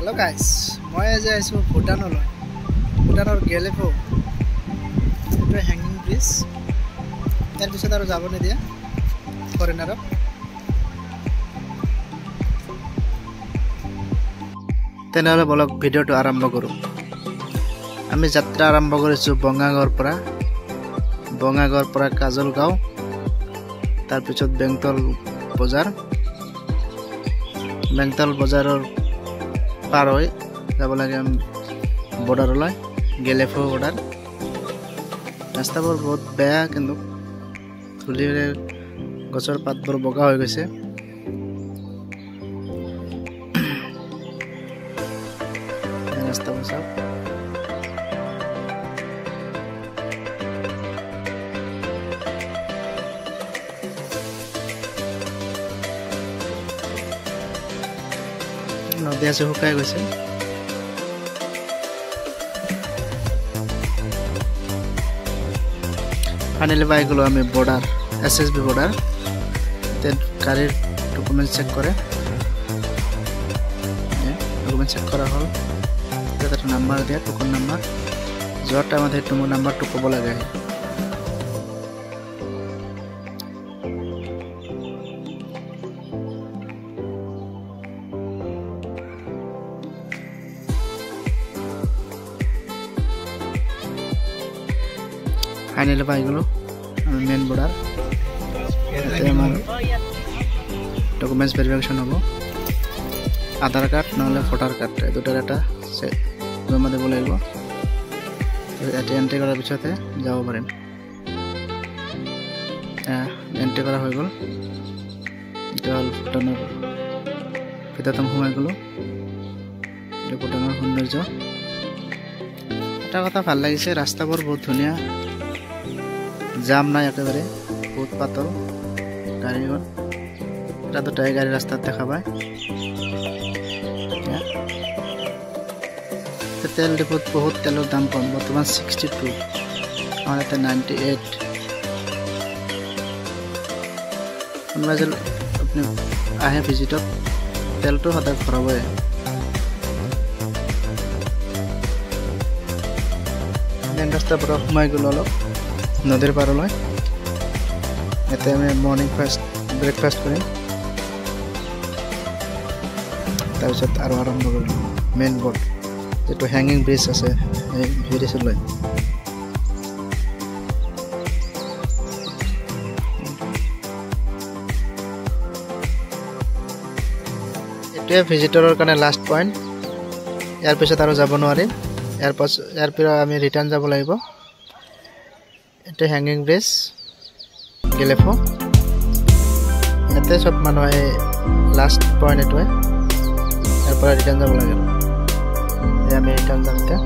Hello guys, মই আজি আইছো ভুটানলৈ। ভুটানৰ গেলেফো এটা হ্যাঙ্গিং ব্ৰিজ। তাৰ পিছত আৰু যাব নিদিয়া ফৰেনাৰক। তেনেহলে বলক ভিডিওটো আৰম্ভ কৰো। আমি যাত্ৰা আৰম্ভ কৰিছো বঙাগড়ৰ পৰা কাজল গাঁও, তাৰ পিছত বেংতল বজাৰৰ পাৰ হৈ যাব লাগে বৰ্ডাৰলৈ, গেলেফো বৰ্ডাৰ। ৰাস্তাবোৰ বহুত বেয়া, কিন্তু ধূলিৰে গছৰ পাতবোৰ বগা হৈ গৈছে। ৰাস্তাবোৰ চাওক। নদী আছে শুকাই গৈছে। ফাইনালি পাই গ'লো আমি বৰ্ডাৰ, SSB বৰ্ডাৰ। গাড়ীৰ ডকুমেণ্ট চেক কৰে, ডকুমেণ্ট চেক কৰা হ'ল। তাতে নাম্বাৰ দিয়া, টোকন নাম্বাৰ। যোৱাৰ টাইমত সেইটো মোৰ নাম্বাৰটো ক'ব লাগে। ফাইনালি পাই গ'লো আমি মেইন বৰ্ডাৰ। আমাৰ ডকুমেণ্টছ ভেৰিফিকেশ্যন হ'ব। আধাৰ কাৰ্ড নহ'লে ভোটাৰ কাৰ্ড, দুটাৰ এটা জমা দিব লাগিব। ইয়াতে এণ্ট্ৰি কৰাৰ পিছতহে যাব পাৰিম। এণ্ট্ৰি কৰা হৈ গ'ল। এতিয়া হ'ল ভূটানৰ ভিতৰত সোমাই গ'লোঁ। এতিয়া ভূটানৰ সৌন্দৰ্য। এটা কথা ভাল লাগিছে, ৰাস্তাবোৰ বহুত ধুনীয়া, জাম নাই একেবাৰে, বহুত পাতল। গাড়ীখন এটা দুটাই গাড়ী ৰাস্তাত দেখা পায়। তেল ডিপুত বহুত তেলৰ দাম কম, বৰ্তমান 62, আমাৰ ইয়াতে 98। কোনোবা যদি আপুনি আহে ভিজিটত, তেলটো সদায় ভৰাবই। মেইন ৰাস্তাৰ পৰা সোমাই গ'লোঁ অলপ নদীৰ পাৰলৈ। ইয়াতে আমি মৰ্ণিং ব্ৰেকফাষ্ট কৰিম, তাৰপিছত আৰু আৰম্ভ কৰিম মেইন বৰ্ড, যিটো হেংগিং ব্ৰিজ আছে এই ব্ৰিজলৈ। এইটোৱে ভিজিটৰৰ কাৰণে লাষ্ট পইণ্ট। ইয়াৰ পিছত আৰু যাব নোৱাৰিম। ইয়াৰ পৰা আমি ৰিটাৰ্ণ যাব লাগিব। এইটো হেংগিং ব্ৰিজ গেলেফো। ইয়াতে চব মানুহে লাষ্ট পইণ্ট এইটোৱে। ইয়াৰ পৰা ৰিটাৰ্ণ যাব লাগিব। আমি ৰিটাৰ্ণ যাম এতিয়া।